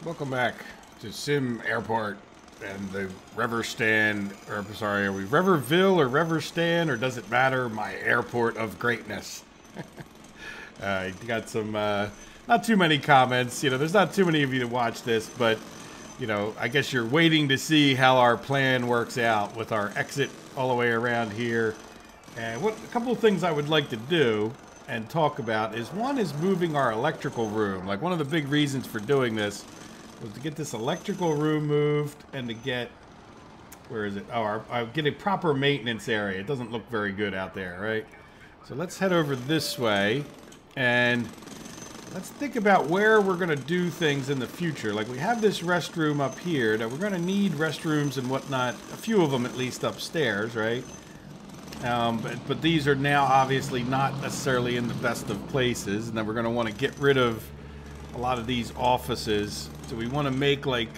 Welcome back to SimAirport and the Reverstan, or sorry, are we Reverville or Reverstan, or does it matter? My airport of greatness. You got some, not too many comments. You know, there's not too many of you to watch this, but, you know, I guess you're waiting to see how our plan works out with our exit all the way around here. And a couple of things I would like to do and talk about is, one is moving our electrical room. Like, one of the big reasons for doing this was to get this electrical room moved and to get, where is it? Oh, get a proper maintenance area. It doesn't look very good out there, right? So let's head over this way and let's think about where we're going to do things in the future. Like, we have this restroom up here that we're going to need restrooms and whatnot, a few of them at least upstairs, right? But these are now obviously not necessarily in the best of places, and then we're going to want to get rid of a lot of these offices. So we want to make, like,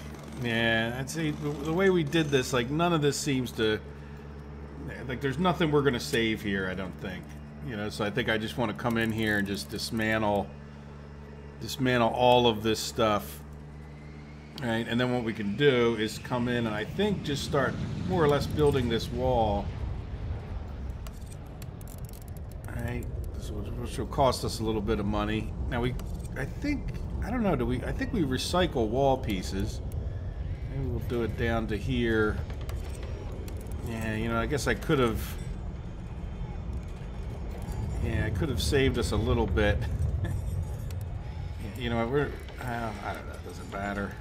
yeah, I'd say the way we did this, like, none of this seems to, like, there's nothing we're going to save here, I don't think. You know, so I think I just want to come in here and just dismantle all of this stuff. Right? And then what we can do is come in and I think just start more or less building this wall. Right? Which will cost us a little bit of money. Now I don't know, I think we recycle wall pieces. Maybe we'll do it down to here. Yeah, you know, I guess I could have, saved us a little bit. You know, I don't know, it doesn't matter.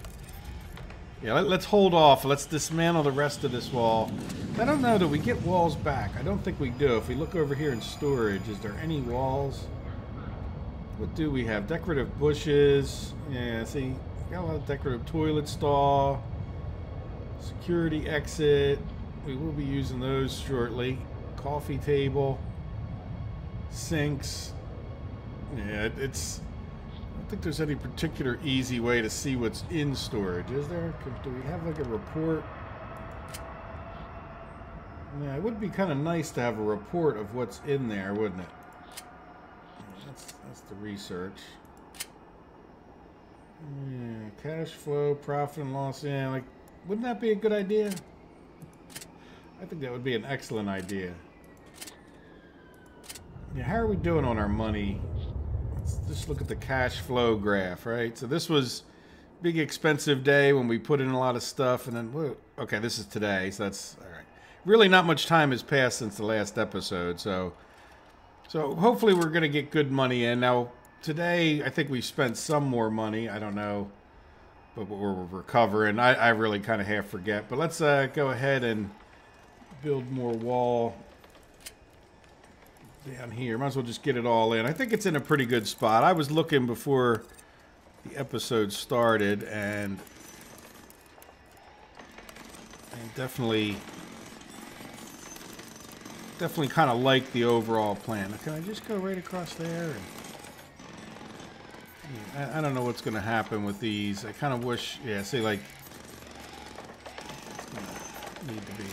Yeah, let's hold off. Let's dismantle the rest of this wall. I don't know, do we get walls back? I don't think we do. If we look over here in storage, is there any walls? What do we have? Decorative bushes. Yeah, see, got a lot of decorative toilet stall. Security exit. We will be using those shortly. Coffee table. Sinks. Yeah, I don't think there's any particular easy way to see what's in storage, is there? Do we have like a report? Yeah, it would be kind of nice to have a report of what's in there, wouldn't it? That's the research. Yeah, cash flow, profit and loss. Yeah, like, wouldn't that be a good idea? I think that would be an excellent idea. Yeah, how are we doing on our money? Let's just look at the cash flow graph, right? So this was a big expensive day when we put in a lot of stuff, and then, okay, this is today, so that's all right. Really not much time has passed since the last episode, so hopefully we're going to get good money in. Now, today, I think we spent some more money. I don't know, but we're recovering. I really kind of half forget. But let's go ahead and build more wall down here. Might as well just get it all in. I think it's in a pretty good spot. I was looking before the episode started, and definitely kind of like the overall plan. Can I just go right across there? I don't know what's going to happen with these. I kind of wish, yeah, see, like, need to be.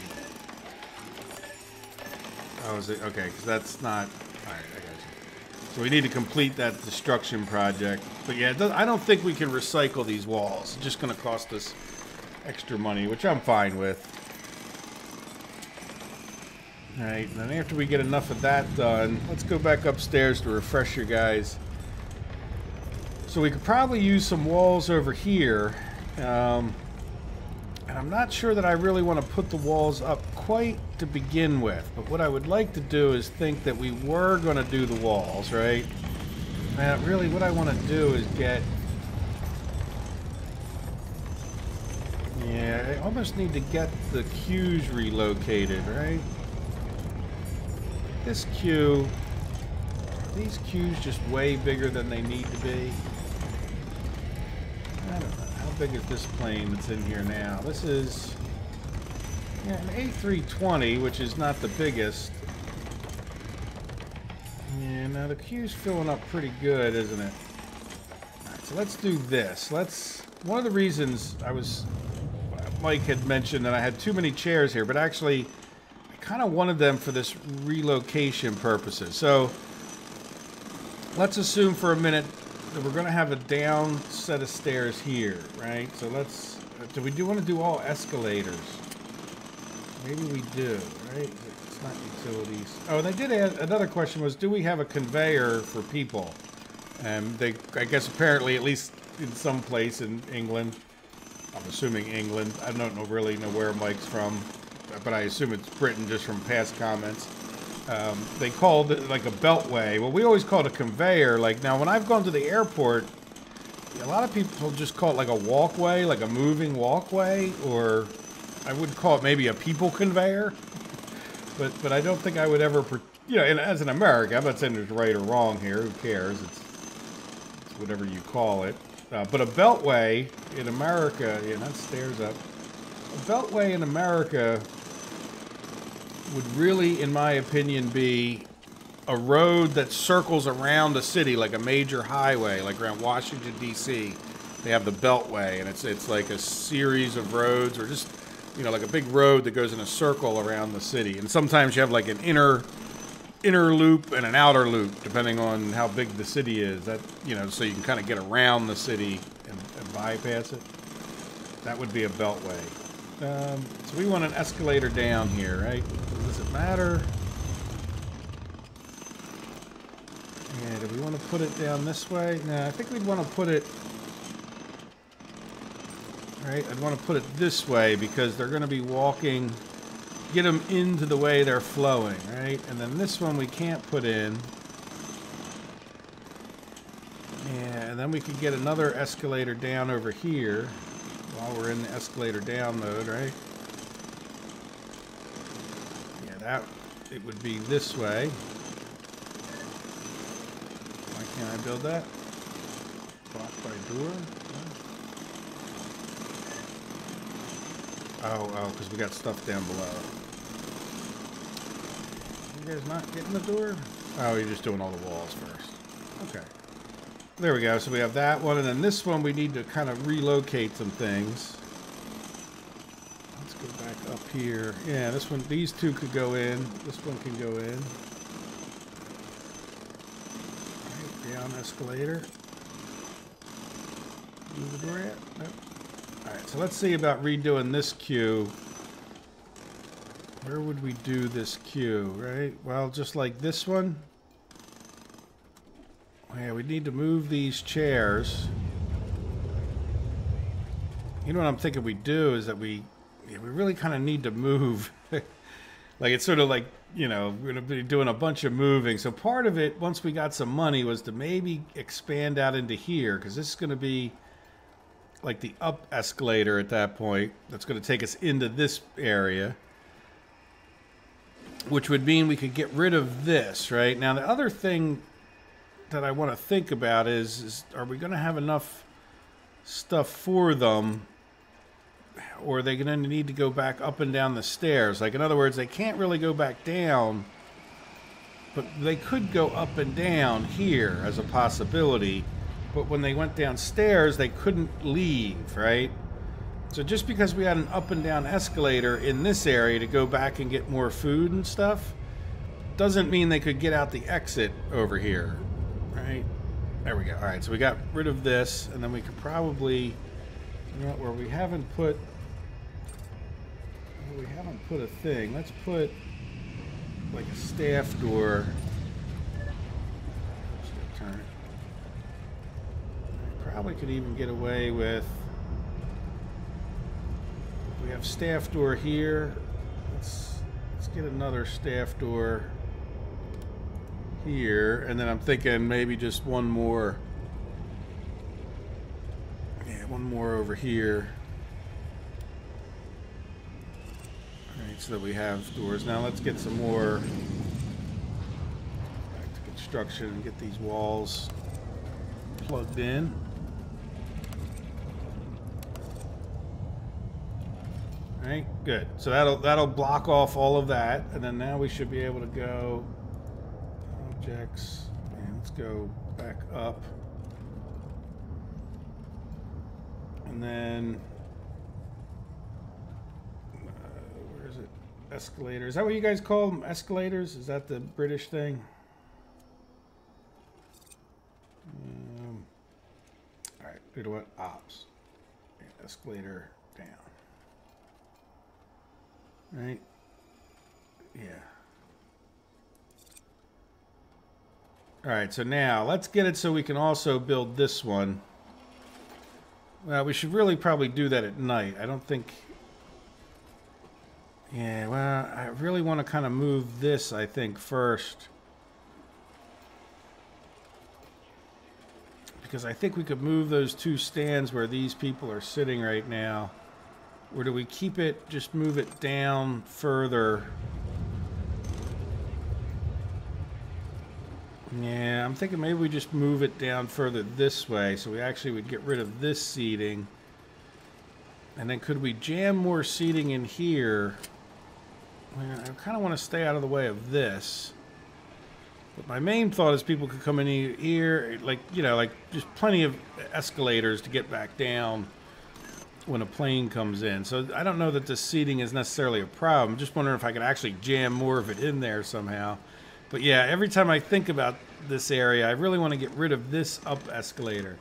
Oh, is it? Okay, because that's not. All right, I got you. So we need to complete that destruction project. But yeah, I don't think we can recycle these walls. It's just going to cost us extra money, which I'm fine with. Alright, and then after we get enough of that done, let's go back upstairs to refresh you guys. So we could probably use some walls over here. And I'm not sure that I really want to put the walls up quite to begin with. But what I would like to do is think that we were going to do the walls, right? And really what I want to do is get... Yeah, I almost need to get the queues relocated, right? This queue, these queues just way bigger than they need to be. I don't know. How big is this plane that's in here now? This is, yeah, an A320, which is not the biggest. Yeah, now the queue's filling up pretty good, isn't it? Alright, so let's do this. One of the reasons Mike had mentioned that I had too many chairs here, but actually, kind of wanted them for this relocation purposes. So let's assume for a minute we're going to have a down set of stairs here, right? So let's, do we want to do all escalators? Maybe we do, right? It's not utilities. Oh, and they did add, another question was, do we have a conveyor for people? And they, I guess apparently, at least in some place in England, I'm assuming England, I don't know, really know where Mike's from, but I assume it's Britain just from past comments. They called it like a beltway. Well, we always call it a conveyor. Like now, when I've gone to the airport, a lot of people just call it like a walkway, like a moving walkway, or I would call it maybe a people conveyor. But I don't think I would ever, you know, and as an American, I'm not saying it's right or wrong here. Who cares? It's whatever you call it. But a beltway in America, yeah, that stairs up. A beltway in America would really, in my opinion, be a road that circles around a city, like a major highway, like around Washington, D.C. They have the beltway, and it's like a series of roads, or just, you know, like a big road that goes in a circle around the city. And sometimes you have like an inner loop and an outer loop, depending on how big the city is. That, you know, so you can kind of get around the city and bypass it. That would be a beltway. So we want an escalator down here, right? Does it matter? Yeah, do we want to put it down this way? No, I think we'd want to put it... Right, I'd want to put it this way because they're going to be walking... Get them into the way they're flowing, right? And then this one we can't put in. Yeah, and then we could get another escalator down over here while we're in the escalator down mode, right? Yeah, that, it would be this way. Why can't I build that? Blocked by door? Oh, because we got stuff down below. You guys not getting the door? Oh, you're just doing all the walls first. Okay. There we go. So we have that one, and then this one we need to kind of relocate some things. Let's go back up here. Yeah, this one, these two could go in. This one can go in. Right, down escalator. Move the door yet? Nope. Alright, so let's see about redoing this queue. Where would we do this queue, right? Well, just like this one. Yeah, we need to move these chairs. You know what I'm thinking we do is that we really kind of need to move. Like, it's sort of like, you know, we're going to be doing a bunch of moving. So part of it, once we got some money, was to maybe expand out into here, because this is going to be like the up escalator at that point. That's going to take us into this area, which would mean we could get rid of this, right? Now, the other thing that I want to think about is are we going to have enough stuff for them, or are they going to need to go back up and down the stairs? Like, in other words, they can't really go back down, but they could go up and down here as a possibility. But when they went downstairs, they couldn't leave, right? So just because we had an up and down escalator in this area to go back and get more food and stuff, doesn't mean they could get out the exit over here, right? There we go. All right, so we got rid of this, and then we could probably, you know what, where we haven't put a thing, let's put like a staff door. Just gonna turn it. Probably could even get away with, we have staff door here. Let's get another staff door here, and then I'm thinking maybe just one more. Yeah, one more over here. All right, so that we have doors. Now let's get some more back to construction and get these walls plugged in. All right, good. So that'll block off all of that, and then now we should be able to go objects, and let's go back up, and then where is it? Escalator. Is that what you guys call them? Escalators? Is that the British thing? You know what? Ops. Yeah, escalator down. Right? Yeah. Alright, so now let's get it so we can also build this one. Well, we should really probably do that at night. I don't think... Yeah, well, I really want to kind of move this, I think, first. Because I think we could move those two stands where these people are sitting right now. Or do we keep it, just move it down further? Yeah, I'm thinking maybe we just move it down further this way, so we actually would get rid of this seating. And then could we jam more seating in here? Well, I kind of want to stay out of the way of this. But my main thought is people could come in here, like, you know, like just plenty of escalators to get back down when a plane comes in. So I don't know that the seating is necessarily a problem. I'm just wondering if I could actually jam more of it in there somehow. But yeah, every time I think about this area, I really want to get rid of this up escalator.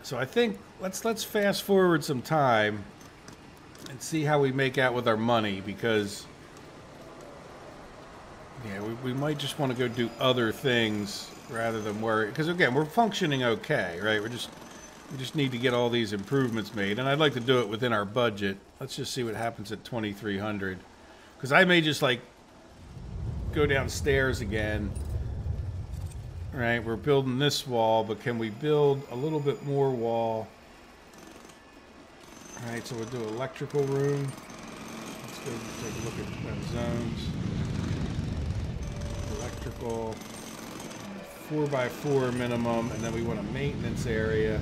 So I think let's fast forward some time and see how we make out with our money, because yeah, we might just want to go do other things rather than worry. Because again, we're functioning okay, right? We just need to get all these improvements made, and I'd like to do it within our budget. Let's just see what happens at 2,300. Because I may just like go downstairs again. Right, we're building this wall, but can we build a little bit more wall? All right, so we'll do electrical room. Let's go take a look at those zones. Electrical, 4x4 minimum, and then we want a maintenance area,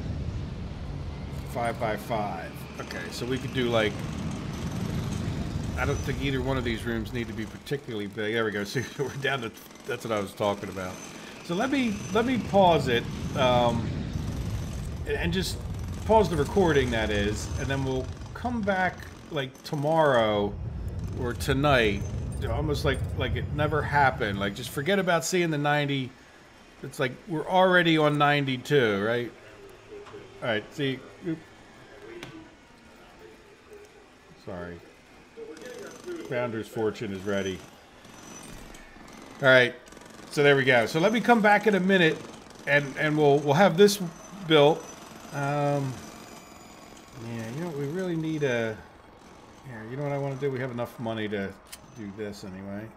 5x5. Okay, so we could do like, I don't think either one of these rooms need to be particularly big. There we go. See, we're down to, that's what I was talking about. So let me pause it, and just pause the recording, that is, and then we'll come back like tomorrow or tonight, almost like it never happened. Like, just forget about seeing the 90. It's like we're already on 92, right? All right, see. Oop. Sorry. Founder's Fortune is ready. All right. So there we go. So let me come back in a minute, and we'll have this built. Yeah, you know, we really need a. Yeah, you know what I want to do? We have enough money to do this anyway.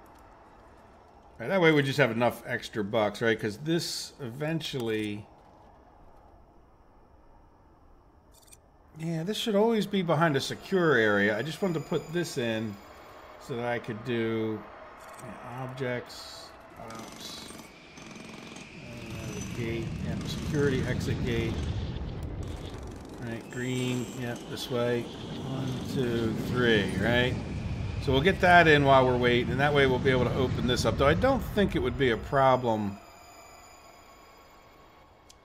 Right, that way we just have enough extra bucks, right? Because this eventually. Yeah, this should always be behind a secure area. I just wanted to put this in so that I could do objects. Ops. Gate, yep, security exit gate. Right, green, yep, this way. 1, 2, 3, right? So we'll get that in while we're waiting, and that way we'll be able to open this up. Though I don't think it would be a problem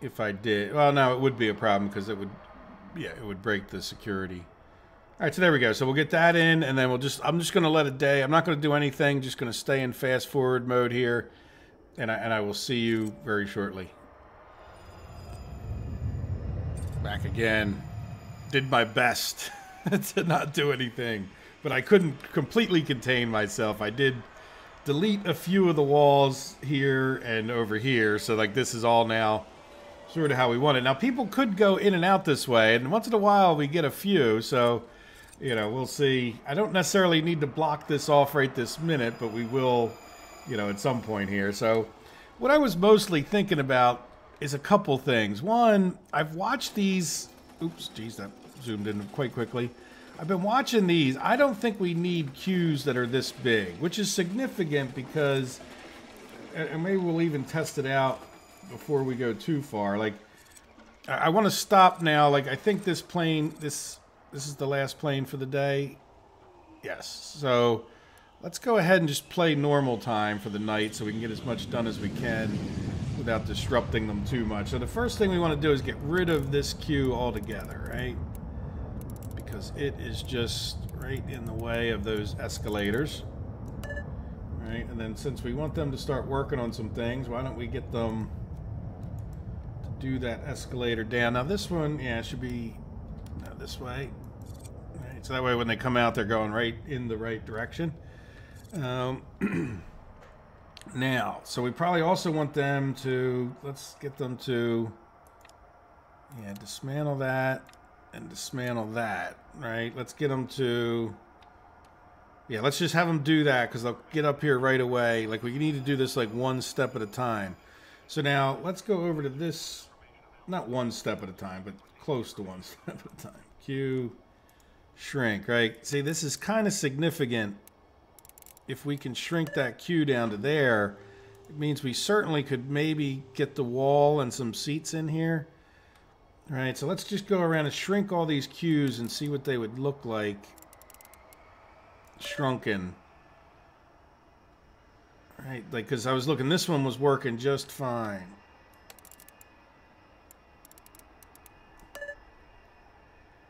if I did. Well, no, it would be a problem because it would, yeah, it would break the security. All right, so there we go. So we'll get that in, and then I'm just going to let it day. I'm not going to do anything. Just going to stay in fast forward mode here, and I will see you very shortly. Back again. Did my best to not do anything, but I couldn't completely contain myself. I did delete a few of the walls here and over here, so like this is all now sort of how we want it. Now people could go in and out this way, and once in a while we get a few, so you know, we'll see. I don't necessarily need to block this off right this minute, but we will, you know, at some point here. So what I was mostly thinking about is a couple things. One, I've watched these. Oops, geez, that zoomed in quite quickly. I've been watching these. I don't think we need queues that are this big, which is significant because, and maybe we'll even test it out before we go too far. Like, I want to stop now. Like, I think this plane, this is the last plane for the day. Yes. So let's go ahead and just play normal time for the night so we can get as much done as we can without disrupting them too much. So the first thing we want to do is get rid of this queue altogether, right? Because it is just right in the way of those escalators. All right, and then since we want them to start working on some things, why don't we get them to do that escalator down. Now this one, yeah, it should be this way. Right, so that way when they come out, they're going right in the right direction. Now, so we probably also want them to, let's get them to, yeah, dismantle that and dismantle that, right? Let's get them to, yeah, let's just have them do that because they'll get up here right away. Like, we need to do this like one step at a time. So now let's go over to this, not one step at a time, but close to one step at a time. Q, shrink, right? See, this is kind of significant. If we can shrink that Q down to there, it means we certainly could maybe get the wall and some seats in here. All right, so let's just go around and shrink all these Qs and see what they would look like shrunken. All right, like, because I was looking, this one was working just fine.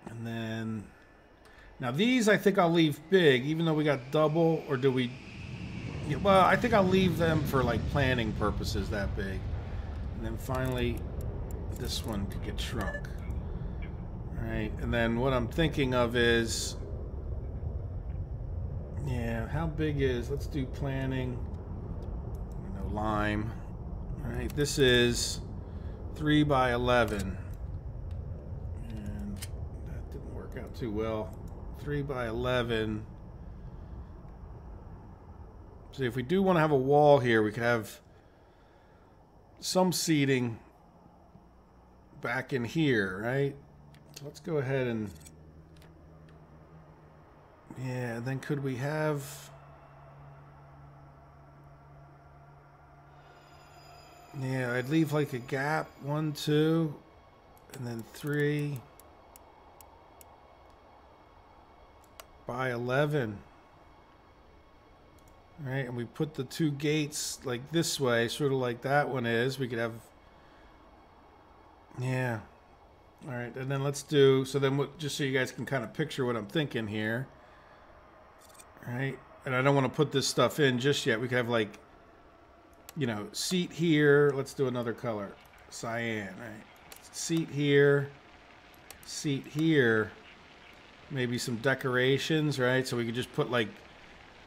And then, now these I think I'll leave big, even though we got double, or do we, yeah, well, I think I'll leave them for like planning purposes that big. And then finally, this one could get shrunk. All right, and then what I'm thinking of is, yeah, how big is, let's do planning, no lime. All right, this is 3 by 11. And that didn't work out too well. 3 by 11. See, if we do want to have a wall here, we could have some seating back in here, right? So let's go ahead and, yeah, then could we have, yeah, I'd leave like a gap, 1, 2, and then 3 by 11. All right, and we put the 2 gates like this way, sort of like that one is. We could have, yeah. All right, and then let's do, so then what, just so you guys can kind of picture what I'm thinking here. All right, and I don't want to put this stuff in just yet. We could have like, you know, seat here. Let's do another color, cyan, right? Seat here, seat here. Maybe some decorations, right? So we could just put like,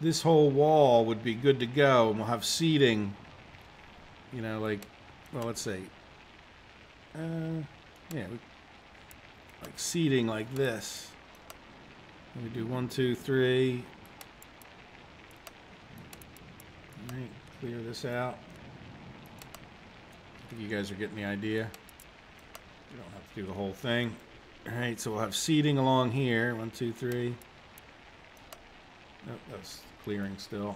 this whole wall would be good to go, and we'll have seating, you know, like, well, let's see. Yeah, like seating like this. Let me do 1, 2, 3. All right, clear this out. I think you guys are getting the idea. You don't have to do the whole thing. All right, so we'll have seating along here. 1, 2, 3. Nope, that's clearing still.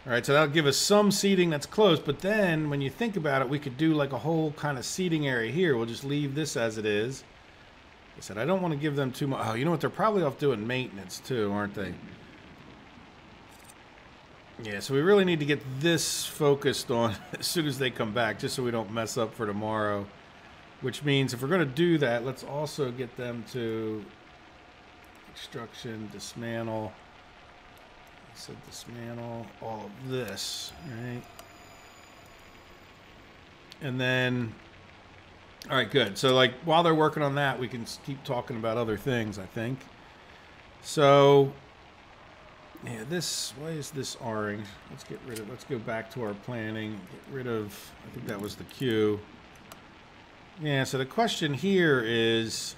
All right, so that'll give us some seating that's close, but then when you think about it, we could do like a whole kind of seating area here. We'll just leave this as it is. I said, I don't want to give them too much. Oh, you know what? They're probably off doing maintenance too, aren't they? Yeah, so we really need to get this focused on as soon as they come back, just so we don't mess up for tomorrow. Which means if we're going to do that, let's also get them to construction, dismantle. I said dismantle all of this, right? And then, all right, good. So like while they're working on that, we can keep talking about other things, I think. So, yeah, this, why is this orange? Let's get rid of, let's go back to our planning. Get rid of, I think that was the Q. Yeah, so the question here is,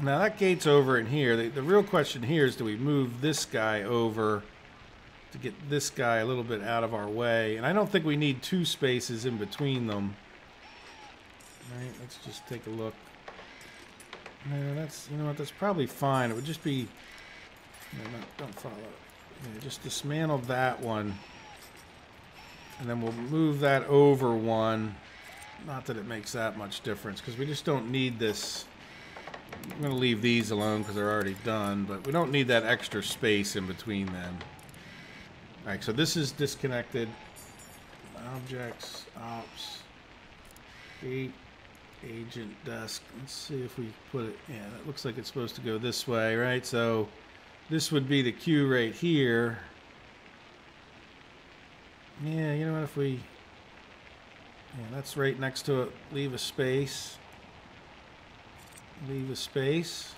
now that gate's over in here. The real question here is, do we move this guy over to get this guy a little bit out of our way? And I don't think we need 2 spaces in between them. All right, let's just take a look. No, that's, you know what, that's probably fine. It would just be, no, don't follow. Yeah, just dismantle that one. And then we'll move that over one. Not that it makes that much difference, because we just don't need this. I'm going to leave these alone because they're already done, but we don't need that extra space in between them. All right, so this is disconnected. Objects, ops, gate, agent, desk. Let's see if we put it, yeah, that looks like it's supposed to go this way, right? So this would be the queue right here. Yeah, you know what, if we... Yeah, that's right next to it. Leave a space. Leave a space.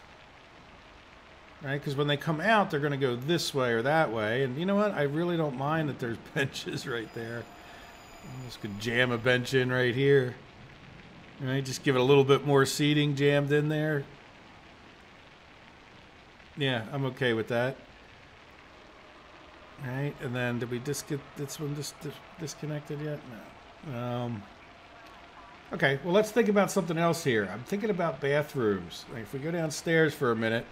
Right, because when they come out, they're going to go this way or that way. And you know what? I really don't mind that there's benches right there. I just could jam a bench in right here. Right, just give it a little bit more seating jammed in there. Yeah, I'm okay with that. Right, and then did we just get this one disconnected yet? No. Okay, well, let's think about something else here. I'm thinking about bathrooms. Like if we go downstairs for a minute,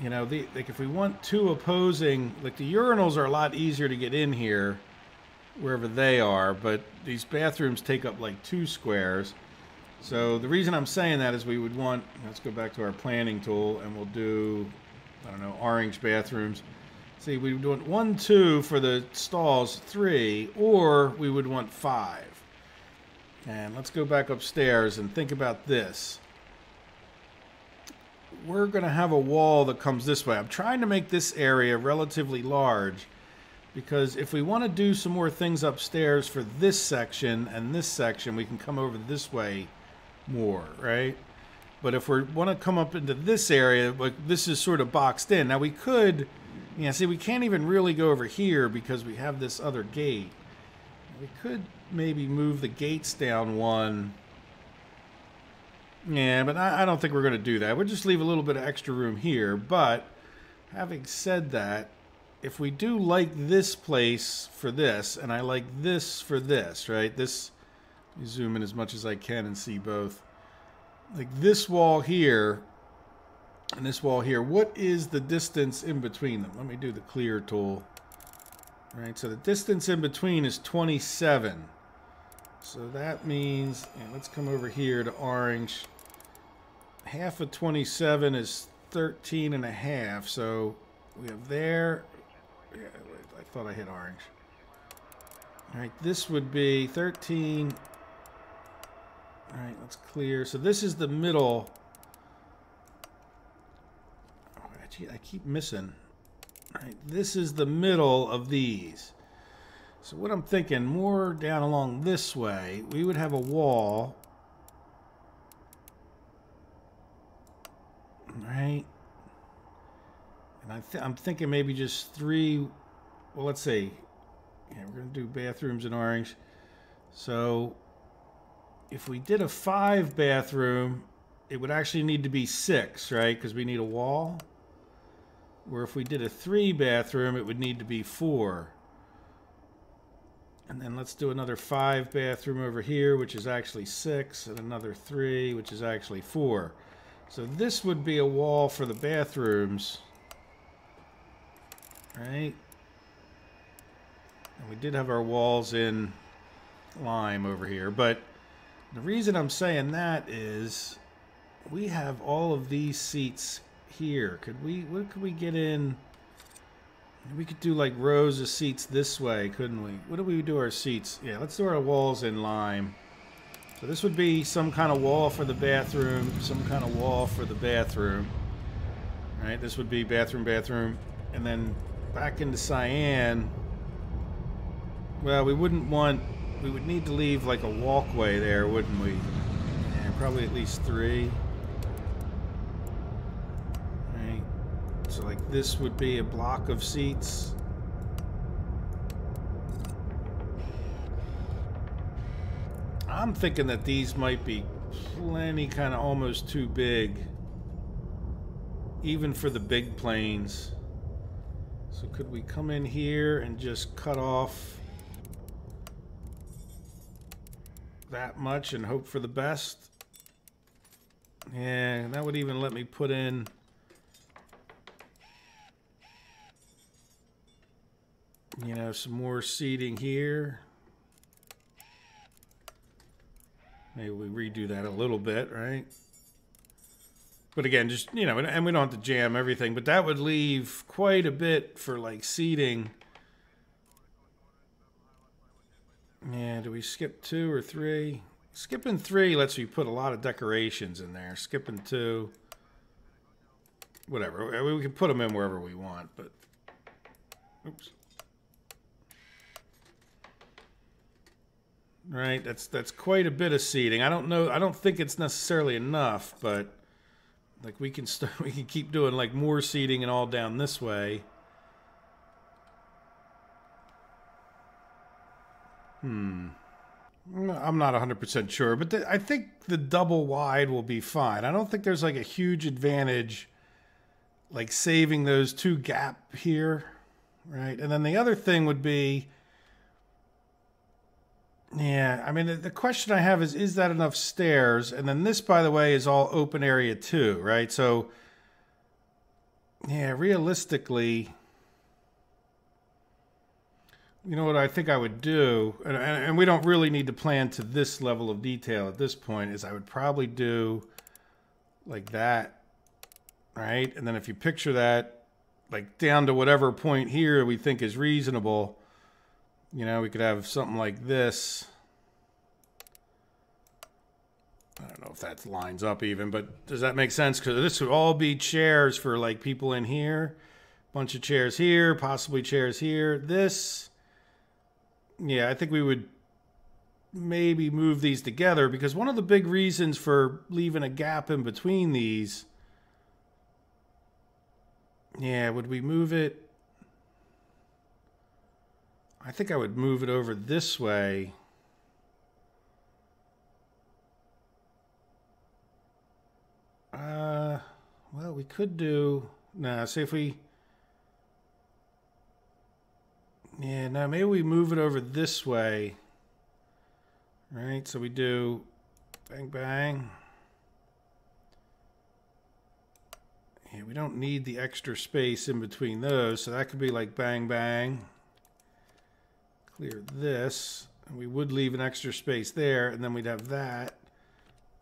you know, like if we want two opposing, like the urinals are a lot easier to get in here, wherever they are, but these bathrooms take up like 2 squares. So the reason I'm saying that is we would want, let's go back to our planning tool and we'll do, I don't know, orange bathrooms. See, we would want 1, 2 for the stalls, 3, or we would want 5. And let's go back upstairs and think about this. We're going to have a wall that comes this way. I'm trying to make this area relatively large because if we want to do some more things upstairs for this section and this section, we can come over this way more, right? But if we want to come up into this area, like this is sort of boxed in. Now we could, yeah, see, we can't even really go over here because we have this other gate. We could maybe move the gates down 1. Yeah, but I don't think we're going to do that. We'll just leave a little bit of extra room here. But having said that, if we do like this place for this, and I like this for this, right? This, let me zoom in as much as I can and see both. Like this wall here and this wall here, what is the distance in between them? Let me do the clear tool. All right, so the distance in between is 27. So that means, yeah, let's come over here to orange. Half of 27 is 13 and a half. So we have there. Yeah, I thought I hit orange. All right, this would be 13. All right, let's clear. So this is the middle. Oh, I keep missing. All right, this is the middle of these. So what I'm thinking, more down along this way, we would have a wall. Right? And I'm thinking maybe just 3, well, let's see. Yeah, we're going to do bathrooms in orange. So if we did a 5 bathroom, it would actually need to be 6, right? Because we need a wall. Where if we did a 3 bathroom, it would need to be 4. And then let's do another 5 bathroom over here, which is actually 6, and another 3, which is actually 4. So this would be a wall for the bathrooms, right? And we did have our walls in lime over here, but the reason I'm saying that is we have all of these seats here. What could we get in? We could do like rows of seats this way, couldn't we? What do we do our seats? Yeah, let's do our walls in lime. So this would be some kind of wall for the bathroom, some kind of wall for the bathroom. All right, this would be bathroom, bathroom. And then back into cyan. Well, we would need to leave like a walkway there, wouldn't we? Yeah, probably at least 3. So like this would be a block of seats. I'm thinking that these might be plenty kind of almost too big. Even for the big planes. So could we come in here and just cut off that much and hope for the best? Yeah, that would even let me put in you know, some more seating here. Maybe we redo that a little bit, right? But again, just, you know, and we don't have to jam everything, but that would leave quite a bit for like seating. Yeah, do we skip 2 or 3? Skipping 3 lets you put a lot of decorations in there. Skipping 2, whatever. We can put them in wherever we want, but oops. right? That's quite a bit of seating. I don't know. I don't think it's necessarily enough, but like we can we can keep doing like more seating and all down this way. I'm not 100% sure, but I think the double wide will be fine. I don't think there's like a huge advantage like saving those two gap here, right? And then the other thing would be, yeah, I mean, the question I have is that enough stairs? And then this, by the way, is all open area too, right? So, yeah, realistically, you know what I think I would do, and we don't really need to plan to this level of detail at this point, is I would probably do like that, right? And then if you picture that, like down to whatever point here we think is reasonable, you know, we could have something like this. I don't know if that lines up even, but does that make sense? Because this would all be chairs for like people in here. Bunch of chairs here, possibly chairs here. This, yeah, I think we would maybe move these together, because one of the big reasons for leaving a gap in between these, yeah, would we move it? I think I would move it over this way. Well, we could do, nah, see if we, yeah, no, maybe we move it over this way. Right, so we do bang, bang. Yeah, we don't need the extra space in between those, so that could be like bang, bang. Clear this, and we would leave an extra space there, and then we'd have that.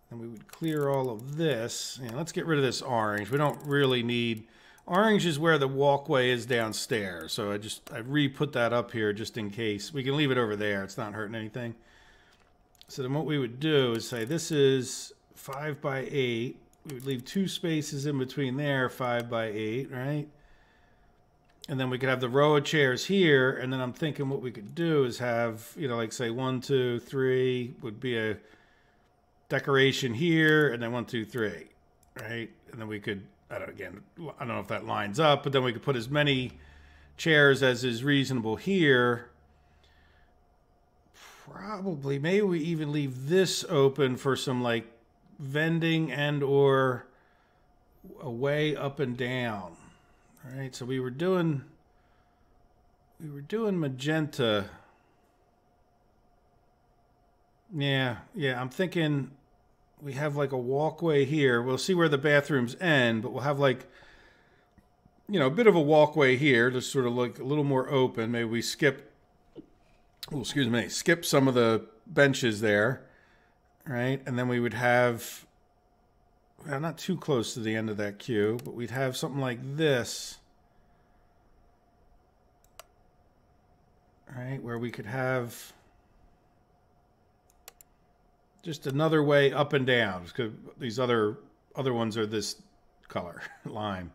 And we would clear all of this. Yeah, let's get rid of this orange. We don't really need... Orange is where the walkway is downstairs, so I re-put that up here just in case. We can leave it over there. It's not hurting anything. So then what we would do is say this is 5 by 8. We would leave 2 spaces in between there, 5 by 8, right? And then we could have the row of chairs here, and then I'm thinking what we could do is have, you know, like say 1, 2, 3 would be a decoration here, and then 1, 2, 3, right? And then we could, I don't know if that lines up, but then we could put as many chairs as is reasonable here. Probably, maybe we even leave this open for some like vending and or a way up and down. All right, so we were doing magenta. Yeah, I'm thinking we have like a walkway here. We'll see where the bathrooms end, but we'll have like, you know, a bit of a walkway here, just sort of like a little more open. Maybe we skip, skip some of the benches there, right? And then we would have, well, not too close to the end of that queue, but we'd have something like this, right? Where we could have just another way up and down, because these other ones are this color, lime,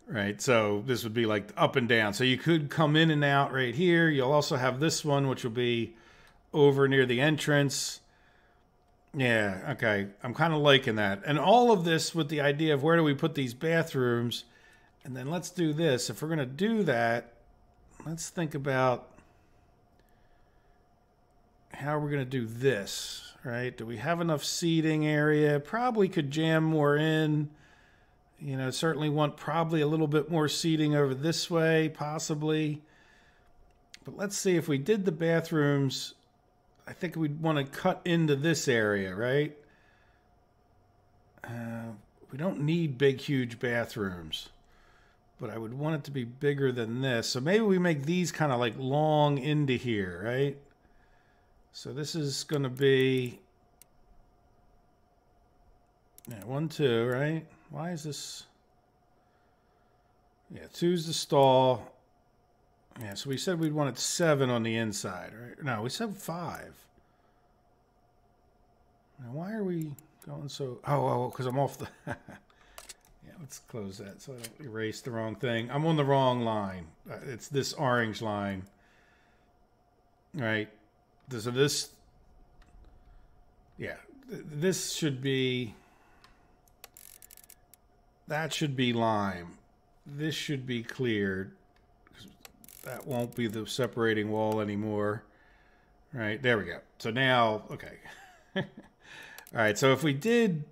right? So this would be like up and down. So you could come in and out right here. You'll also have this one, which will be over near the entrance. Yeah, okay. I'm kind of liking that. And all of this with the idea of where do we put these bathrooms? And then let's do this. If we're going to do that, let's think about how we're going to do this. Right? Do we have enough seating area? Probably could jam more in. You know, certainly want probably a little bit more seating over this way, possibly. But let's see, if we did the bathrooms, I think we'd want to cut into this area, right? We don't need big, huge bathrooms, but I would want it to be bigger than this. So maybe we make these kind of like long into here, right? So this is going to be, yeah, 1, 2, right? Why is this? Yeah, 2's the stall. Yeah, so we said we'd wanted 7 on the inside, right? No, we said 5. Now, why are we going so? Oh, because I'm off the. Yeah, let's close that so I don't erase the wrong thing. I'm on the wrong line. It's this orange line, right? So this Yeah, this should be, that should be lime. This should be cleared. That won't be the separating wall anymore. Right, there we go. So now, okay. All right, so if we did,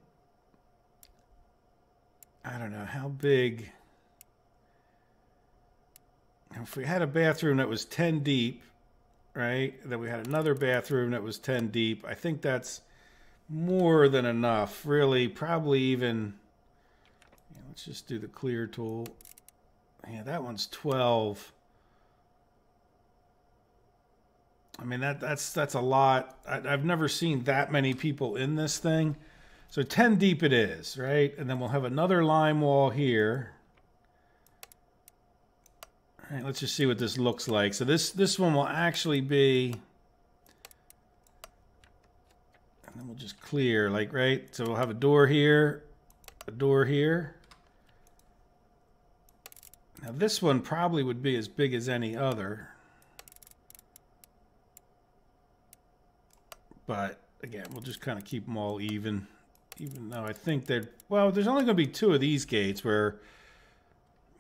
I don't know, how big, if we had a bathroom that was 10 deep, right, then we had another bathroom that was 10 deep, I think that's more than enough, really, probably even, yeah, let's just do the clear tool. Yeah, that one's 12. I mean, that's a lot. I've never seen that many people in this thing. So 10 deep it is, right? And then we'll have another lime wall here. All right, let's just see what this looks like. So this one will actually be, and then we'll just clear, like, right? So we'll have a door here, a door here. Now this one probably would be as big as any other. But again, we'll just kind of keep them all even though I think that, well, there's only going to be 2 of these gates where,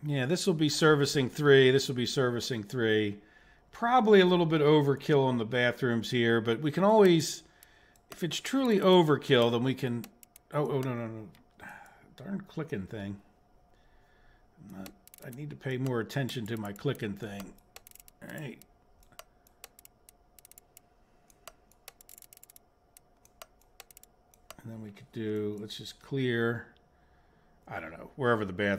yeah, this will be servicing 3, this will be servicing 3. Probably a little bit overkill on the bathrooms here, but we can always, if it's truly overkill, then we can, oh no. Darn clicking thing. I need to pay more attention to my clicking thing. All right. And then we could do, let's just clear, I don't know, wherever the bath,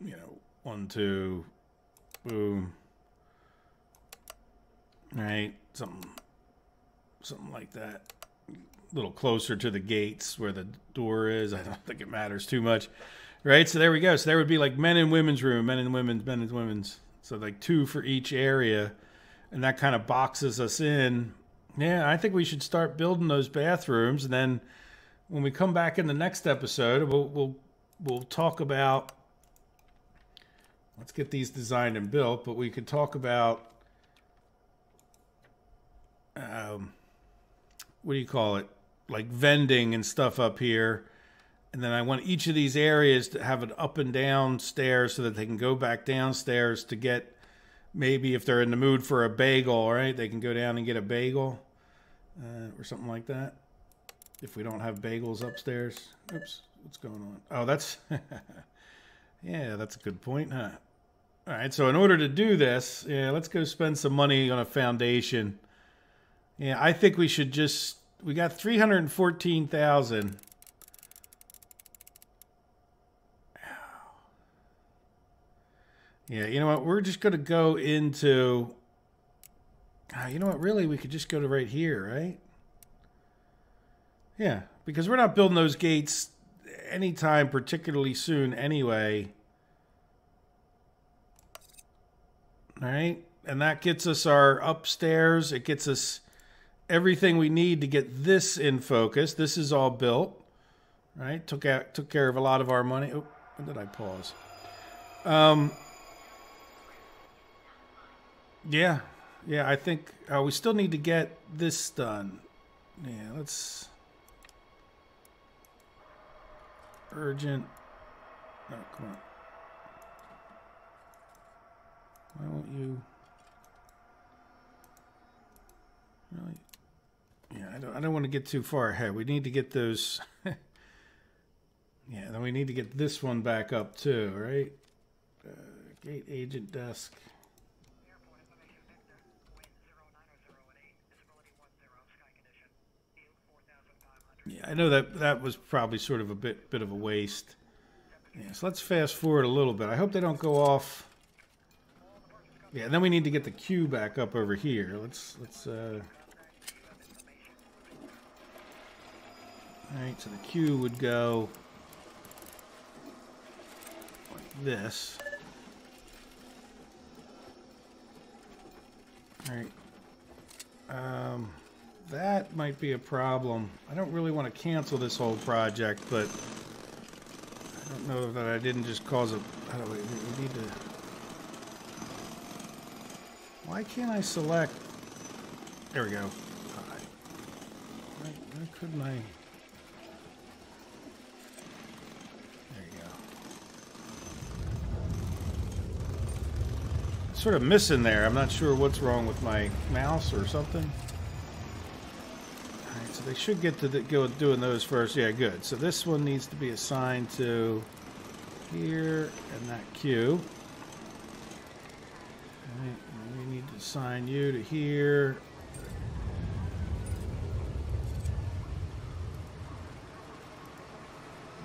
you know, 1, 2, boom. All right, something like that. A little closer to the gates where the door is. I don't think it matters too much. Right, so there we go. So there would be like men and women's room, men and women's, men and women's. So like 2 for each area. And that kind of boxes us in. Yeah, I think we should start building those bathrooms, and then when we come back in the next episode, we'll talk about, let's get these designed and built, but we could talk about, what do you call it? Like vending and stuff up here. And then I want each of these areas to have an up and down stairs so that they can go back downstairs to get, maybe if they're in the mood for a bagel, right? They can go down and get a bagel or something like that. If we don't have bagels upstairs. Oops, what's going on? Oh, that's, yeah, that's a good point, huh? All right, so in order to do this, yeah, let's go spend some money on a foundation. Yeah, I think we should just, we got 314,000. Yeah, you know what? We're just going to go into, you know what? Really, we could just go to right here, right? Yeah, because we're not building those gates anytime particularly soon anyway. All right, and that gets us our upstairs. It gets us everything we need to get this in focus. This is all built, right? Took care of a lot of our money. Oh, when did I pause? Yeah, I think we still need to get this done. Yeah, let's. Urgent. No, come on. Why won't you? Really? Yeah, I don't want to get too far ahead. We need to get those. Yeah, then we need to get this one back up too, right? Gate agent desk. Yeah, I know that was probably sort of a bit of a waste. Yeah, so let's fast forward a little bit. I hope they don't go off. Yeah, and then we need to get the queue back up over here. Let's all right, so the queue would go like this. All right. That might be a problem. I don't really want to cancel this whole project, but I don't know that I didn't just cause a... How do we need to... Why can't I select... There we go. Where could my... There you go. Sort of missing there. I'm not sure what's wrong with my mouse or something. Alright, so they should get to go doing those first. Yeah, good. So this one needs to be assigned to here and that queue. Alright, we need to assign you to here.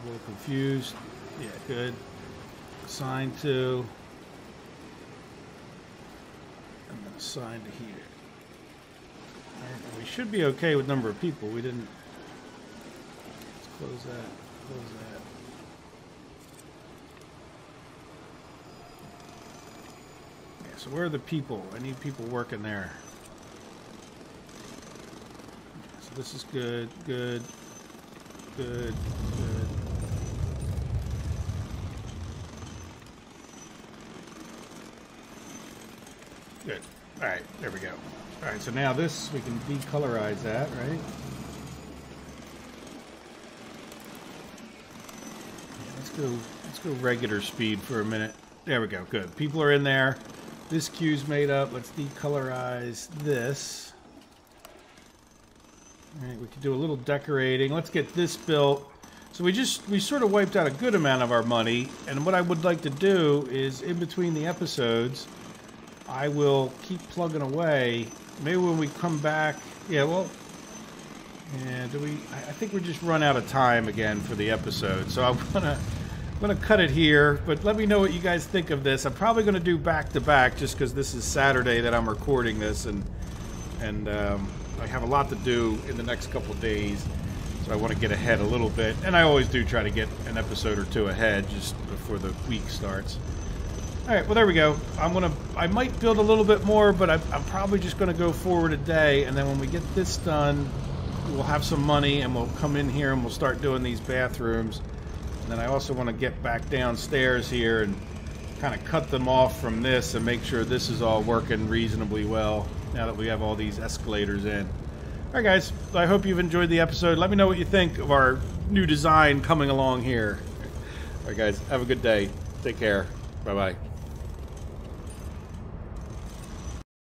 A little confused. Yeah, good. Assign to. And then assign to here. Alright, we should be okay with number of people. We didn't. Let's close that. Close that. Yeah, so where are the people? I need people working there. Yeah, so this is good, good, good, good. Good. All right, there we go. All right, so now this, we can decolorize that, right? Yeah, let's go regular speed for a minute. There we go, good. People are in there. This queue's made up. Let's decolorize this. All right, we can do a little decorating. Let's get this built. So we sort of wiped out a good amount of our money, and what I would like to do is in between the episodes, I will keep plugging away. Maybe when we come back, yeah, well, yeah, I think we just run out of time again for the episode. So I'm gonna cut it here, but let me know what you guys think of this. I'm probably gonna do back to back just because this is Saturday that I'm recording this, and I have a lot to do in the next couple of days. So I want to get ahead a little bit, and I always do try to get an episode or two ahead just before the week starts. Alright, well there we go. I might build a little bit more, but I'm probably just going to go forward a day, and then when we get this done, we'll have some money, and we'll come in here and we'll start doing these bathrooms. And then I also want to get back downstairs here and kind of cut them off from this and make sure this is all working reasonably well now that we have all these escalators in. Alright guys, I hope you've enjoyed the episode. Let me know what you think of our new design coming along here. Alright guys, have a good day. Take care. Bye-bye.